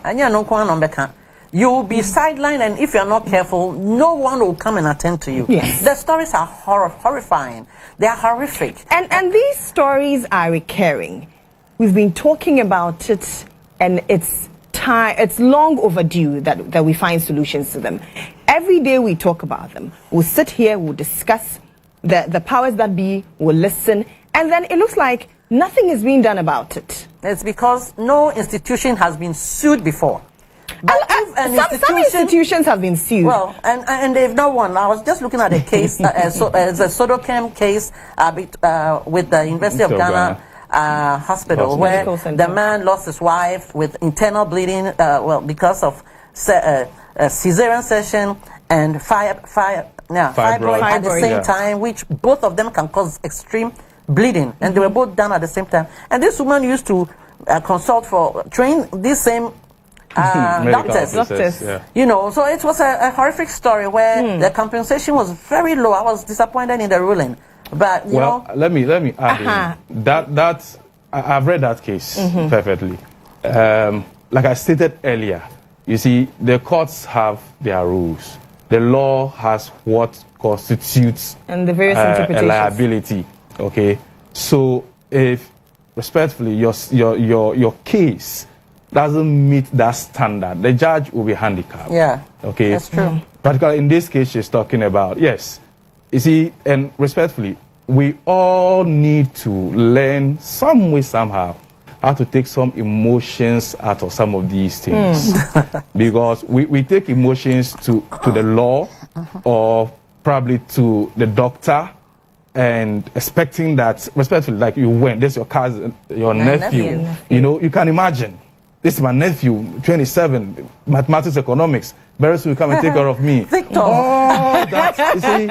You will be sidelined, and if you're not careful, no one will come and attend to you. Yes. The stories are horrifying. They are horrific. And these stories are recurring. We've been talking about it, and it's long overdue that we find solutions to them. Every day we talk about them. We'll sit here, we'll discuss, the powers that be will listen, and then it looks like nothing is being done about it. It's because no institution has been sued before. But some institutions have been sued. Well, and they've not won. I was just looking at a case, the Sodochem case with the University of Ghana hospital where the man lost his wife with internal bleeding, because of cesarean section and fibroid at the same time, which both of them can cause extreme bleeding, and they were both done at the same time. And this woman used to consult for train these same doctors. Yeah. You know, so it was a horrific story where the compensation was very low. I was disappointed in the ruling, but you know, let me add that I've read that case perfectly. Like I stated earlier, you see, the courts have their rules. The law has what constitutes and the various interpretations. A liability. Okay, so if respectfully your case doesn't meet that standard, the judge will be handicapped. Yeah. Okay. That's true. Particularly in this case, she's talking about, yes. You see, and respectfully, we all need to learn some way, somehow, how to take some emotions out of some of these things. Because we take emotions to the law or probably to the doctor, and expecting that, respectfully, like you went, this is your cousin, your nephew. You know, you can imagine. This is my nephew, 27, mathematics, economics. Very soon you come and take care of me. Victor. Oh, that's, you see.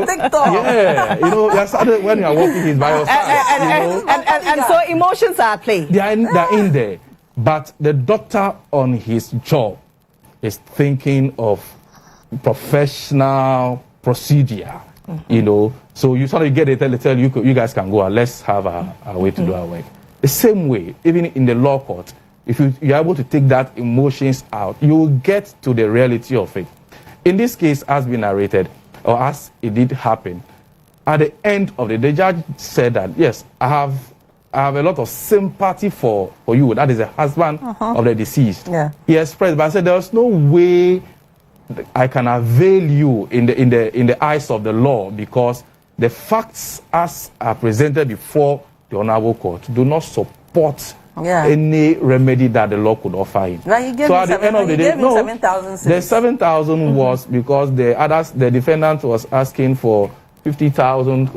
Victor. Yeah, you know, you started when you are walking, he's by your side. And so emotions are at play. They're in there. But the doctor on his job is thinking of professional procedure, you know. So you sort of get it, they tell you guys can go and let's have a way to do our work. The same way, even in the law court, if you're able to take that emotions out, you will get to the reality of it. In this case, as been narrated, or as it did happen, at the end of the day, the judge said that, yes, I have a lot of sympathy for you. That is the husband of the deceased. Yeah. He expressed, but I said, there's no way I can avail you in the eyes of the law, because the facts as are presented before the Honorable Court do not support any remedy that the law could offer him. So at the end of the day, no, 7,000. The 7,000 was because the defendant was asking for 50,000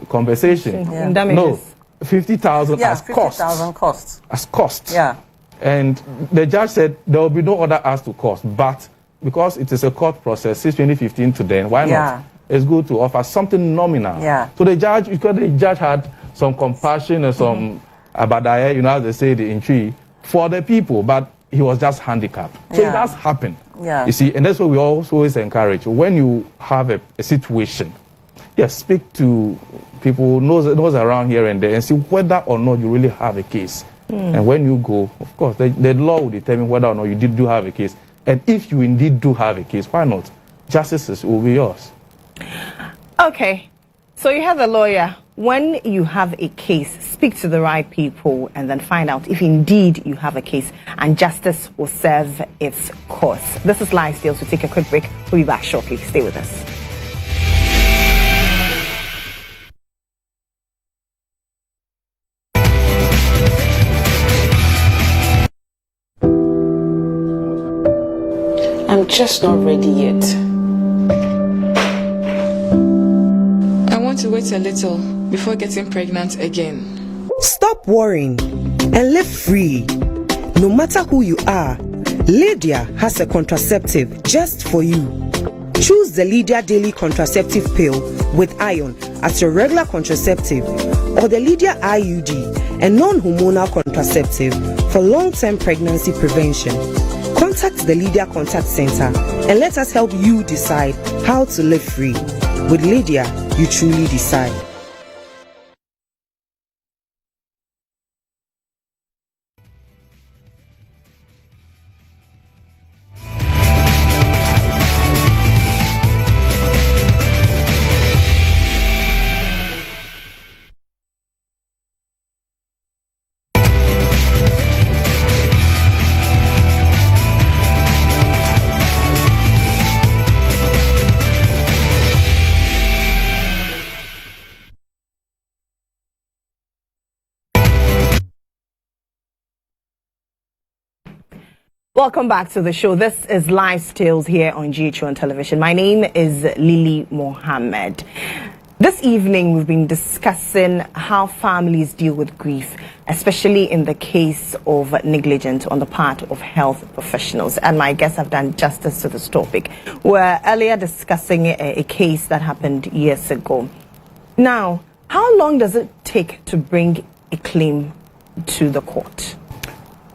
compensation. No, 50,000 as cost. 50,000 costs. As cost. Yeah. And the judge said there will be no other as to cost, but because it is a court process since 2015 to then, why not? It's good to offer something nominal. Yeah. So the judge, because the judge had some compassion and some abadaya, you know, as they say in tree, for the people, but he was just handicapped. So it does happen. Yeah. You see, and that's what we always encourage. When you have a situation, speak to people knows around here and there and see whether or not you really have a case. And when you go, of course, the law will determine whether or not you do have a case. And if you indeed do have a case, why not? Justice will be yours. Okay, so you have a lawyer. When you have a case, speak to the right people and then find out if indeed you have a case, and justice will serve its course. This is Live Steals. We'll take a quick break. We'll be back shortly. Stay with us. I'm just not ready yet. I want to wait a little before getting pregnant again. Stop worrying and live free. No matter who you are, Lydia has a contraceptive just for you. Choose the Lydia Daily Contraceptive Pill with iron as your regular contraceptive, or the Lydia IUD, a non-hormonal contraceptive for long-term pregnancy prevention. Contact the Lydia Contact Center and let us help you decide how to live free. With Lydia, you truly decide. Welcome back to the show. This is Live Steals here on GHOne Television. My name is Lily Mohammed. This evening, we've been discussing how families deal with grief, especially in the case of negligence on the part of health professionals. And my guests have done justice to this topic. We're earlier discussing a case that happened years ago. Now, how long does it take to bring a claim to the court?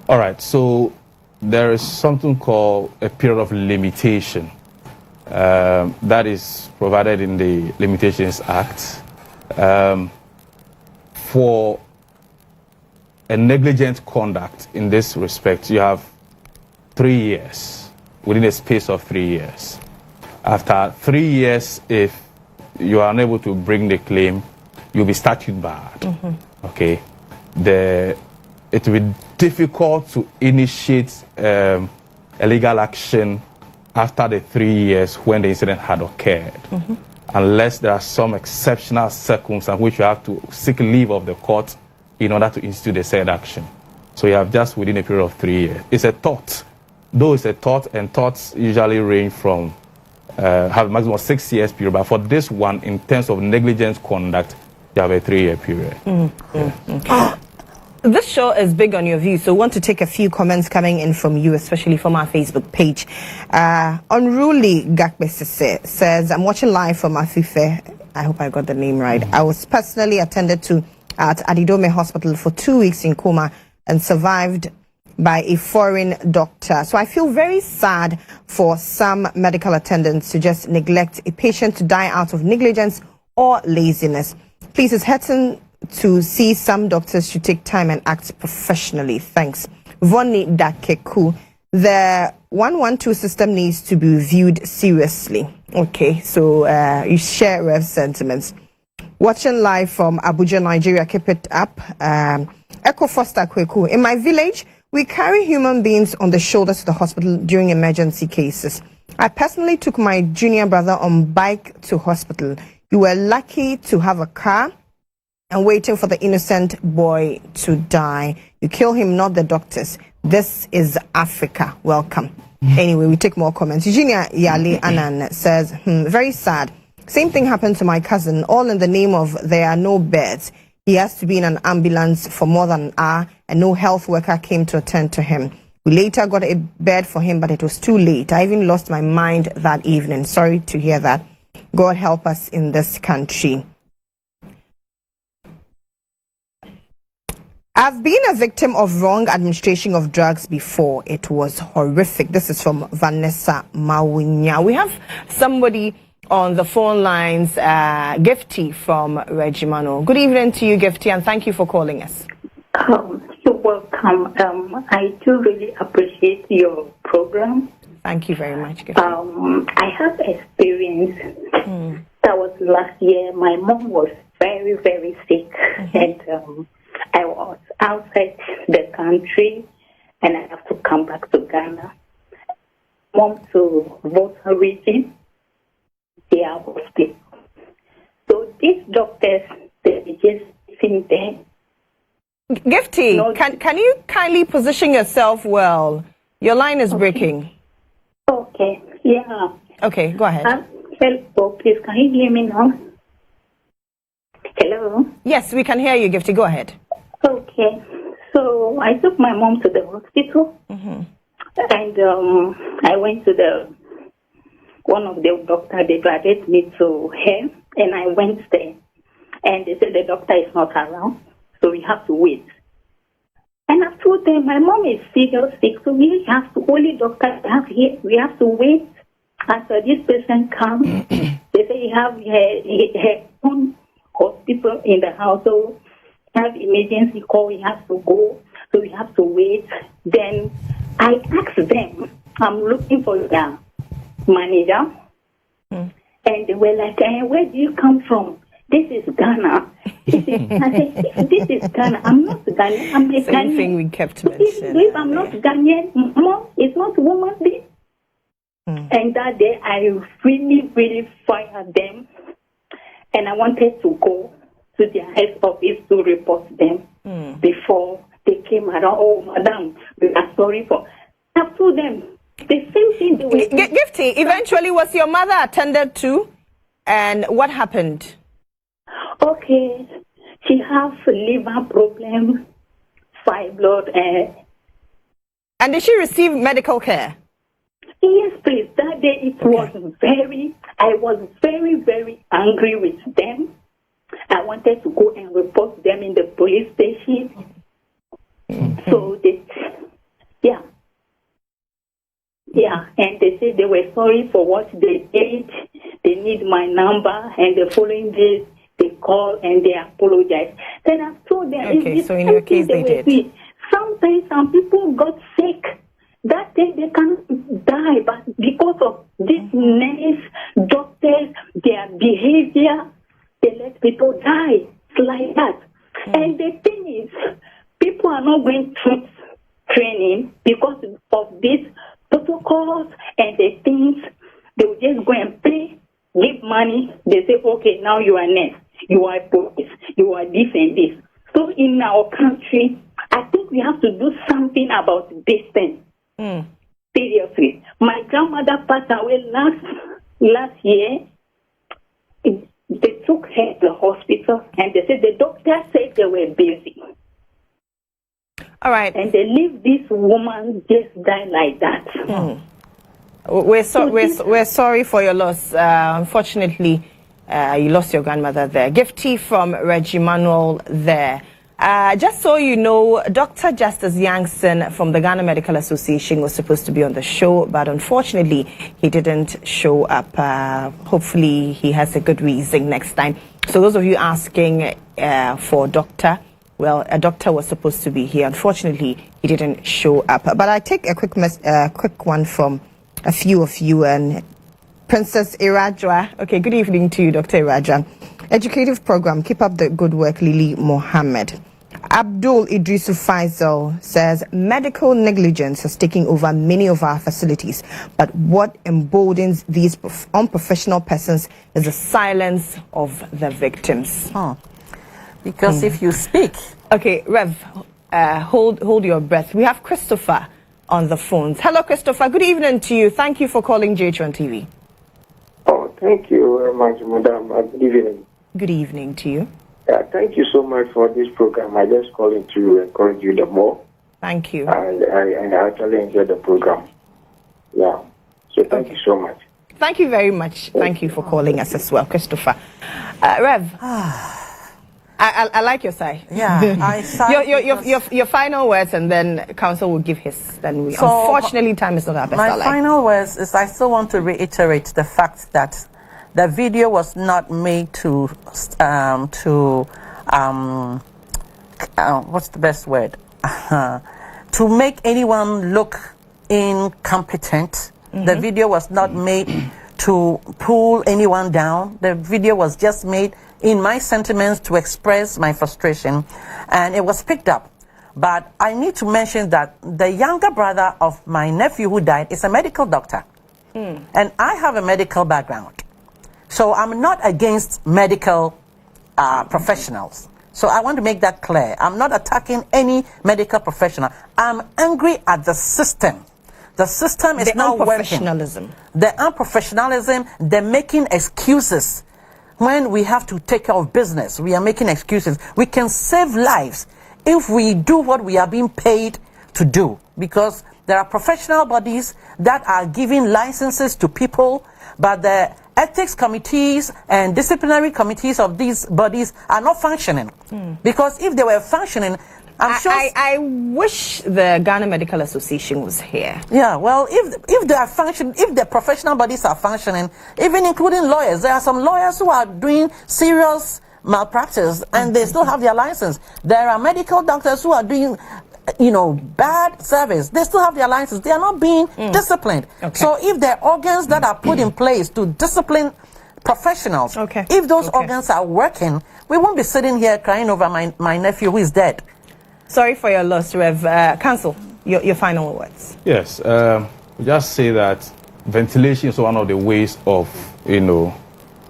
All right, so there is something called a period of limitation. That is provided in the Limitations Act. For a negligent conduct in this respect, you have 3 years, within a space of 3 years. After 3 years, if you are unable to bring the claim, you'll be statute barred. Okay, it will be difficult to initiate a legal action after the 3 years when the incident had occurred, unless there are some exceptional circumstances which you have to seek leave of the court in order to institute the said action. So you have just within a period of 3 years. It's a tort, though it's a tort, and torts usually range from have a maximum of 6 years period. But for this one, in terms of negligent conduct, you have a 3-year period. This show is big on your views, so I want to take a few comments coming in from you, especially from our Facebook page. Unruly Gakbesese says, I'm watching live from Afife. I hope I got the name right. I was personally attended to at Adidome Hospital for 2 weeks in coma and survived by a foreign doctor. So I feel very sad for some medical attendants to just neglect a patient to die out of negligence or laziness. Please, it's hurting to see some doctors should take time and act professionally. Thanks. Voni Dakeku. The 112 system needs to be reviewed seriously. Okay, so you share Rev's sentiments. Watching live from Abuja, Nigeria. Keep it up. Echo Foster Kweku. In my village, we carry human beings on the shoulders to the hospital during emergency cases. I personally took my junior brother on bike to hospital. You were lucky to have a car and waiting for the innocent boy to die. You kill him, not the doctors. This is Africa. Welcome. Anyway, we take more comments. Eugenia Yali Anan says, very sad. Same thing happened to my cousin, all in the name of there are no beds. He has to be in an ambulance for more than an hour and no health worker came to attend to him. We later got a bed for him, but it was too late. I even lost my mind that evening. Sorry to hear that. God help us in this country. I've been a victim of wrong administration of drugs before. It was horrific. This is from Vanessa Mawunya. We have somebody on the phone lines, Gifty from Regimano. Good evening to you, Gifty, and thank you for calling us. You're welcome. I do really appreciate your program. Thank you very much, Gifty. I have experience. That was last year. My mom was very, very sick, and I was outside the country, and I have to come back to Ghana. Mom to Volta region, they are hospital. So these doctors, they just think there. Gifty, can you kindly position yourself well? Your line is breaking. Okay, yeah. Okay, go ahead. Hello, please, can you hear me now? Hello? Yes, we can hear you, Gifty. Go ahead. Okay, so I took my mom to the hospital, and I went to one of the doctors. They directed me to her, and I went there, and they said the doctor is not around, so we have to wait. And I told them my mom is serious sick, so we have to only doctor have here. We have to wait until this person comes. They say he have her own hospital in the house, so have emergency call, we have to go, so we have to wait. Then I asked them, I'm looking for the manager, and they were like, where do you come from? This is Ghana. I said, this is Ghana. I'm not Ghanaian. I'm a Ghanaian. Same thing we kept mentioning. If I'm not Ghanaian, Mom, it's not woman being. And that day I really, really fired them, and I wanted to go to their head office to report them before they came around. Oh, madam, we are sorry for. I told them the same thing. Gifty, eventually was your mother attended to, and what happened? okay, she has liver problem, fibroid, and did she receive medical care? Yes, please. That day I was very, very angry with them. I wanted to go and report them in the police station. So and they said they were sorry for what they did. They need my number, and the following day they call and they apologize. Then I told them, okay, so in your case they did. Sometimes some people got sick. That day they cannot die, but because of this nurse, doctors, their behavior, they let people die. It's like that. And the thing is, people are not going through training because of these protocols and the things. They will just go and pay, give money. They say, okay, now you are nurse, you are police, you are this and this. So in our country, I think we have to do something about this thing. Seriously. My grandmother passed away last year. They took her to the hospital and they said the doctor said they were busy. All right. And they leave this woman just die like that. We're sorry for your loss. Unfortunately, you lost your grandmother there. Gifty from Reggie Manuel there. Just so you know, Dr. Justice Yankson from the Ghana Medical Association was supposed to be on the show, but unfortunately, he didn't show up. Hopefully, he has a good reason next time. So those of you asking for Doctor, well, a doctor was supposed to be here. Unfortunately, he didn't show up. But I take a quick one from a few of you. And Princess Irajwa. Okay, good evening to you, Dr. Irajwa. Educative program, keep up the good work, Lily Mohammed. Abdul Idrisu Faisal says medical negligence is taking over many of our facilities, but what emboldens these unprofessional persons is the silence of the victims. Because if you speak... Okay, Rev, hold your breath. We have Christopher on the phones. Hello, Christopher. Good evening to you. Thank you for calling GHOne TV. Oh, thank you very much, Madam. Good evening. Good evening to you. Thank you so much for this program. I just calling to encourage you the more. Thank you. And I actually enjoy the program. Yeah. So thank you so much. Thank you very much. Thank you for calling us as well, Christopher. Rev, I like your side. Yeah. your final words, and then Council will give his. Then we. Unfortunately, time is not our best ally. My final words is I still want to reiterate the fact that the video was not made to what's the best word? To make anyone look incompetent. The video was not made to pull anyone down. The video was just made in my sentiments to express my frustration, and it was picked up. But I need to mention that the younger brother of my nephew who died is a medical doctor. And I have a medical background. So I'm not against medical professionals. So I want to make that clear. I'm not attacking any medical professional. I'm angry at the system. The system is not working. The unprofessionalism, they're making excuses. When we have to take care of business, we are making excuses. We can save lives if we do what we are being paid to do. Because there are professional bodies that are giving licenses to people, but the ethics committees and disciplinary committees of these bodies are not functioning. Because if they were functioning, I wish the Ghana Medical Association was here. Yeah, well, if they are functioning, if the professional bodies are functioning, even including lawyers, there are some lawyers who are doing serious malpractice and they still have their license. There are medical doctors who are doing, bad service. They still have their license. They are not being disciplined. So if there are organs that are put in place to discipline professionals, if those organs are working, we won't be sitting here crying over my nephew who is dead. Sorry for your loss, Rev. Council, your final words. Yes, just say that ventilation is one of the ways of,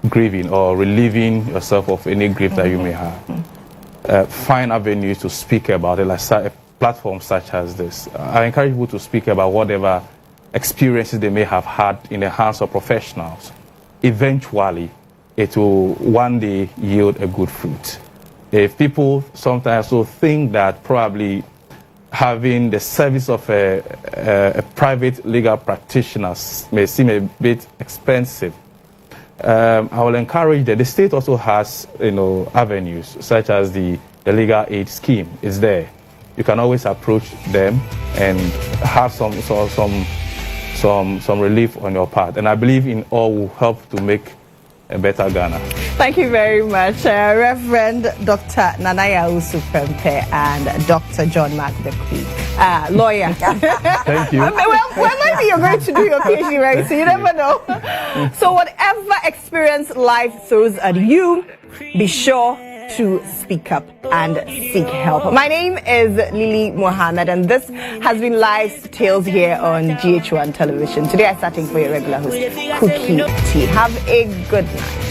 grieving or relieving yourself of any grief that you may have. Find avenues to speak about it, like platforms such as this. I encourage people to speak about whatever experiences they may have had in the hands of professionals. Eventually, it will one day yield a good fruit. If people sometimes also think that probably having the service of a private legal practitioner may seem a bit expensive, I will encourage that the state also has, avenues such as the legal aid scheme is there. You can always approach them and have some relief on your part. And I believe in all will help to make a better Ghana. Thank you very much, Rev.Dr. Nanaya Owusu-Prempeh and Dr. John Mark the Queen, lawyer. Thank you. Well, maybe you're going to do your PhD very soon. You never know. So whatever experience life throws at you, be sure to speak up and seek help. My name is Lily Mohammed, and this has been Life's Tales here on GHOne Television. Today I sat in for your regular host, Cookie T. Have a good night.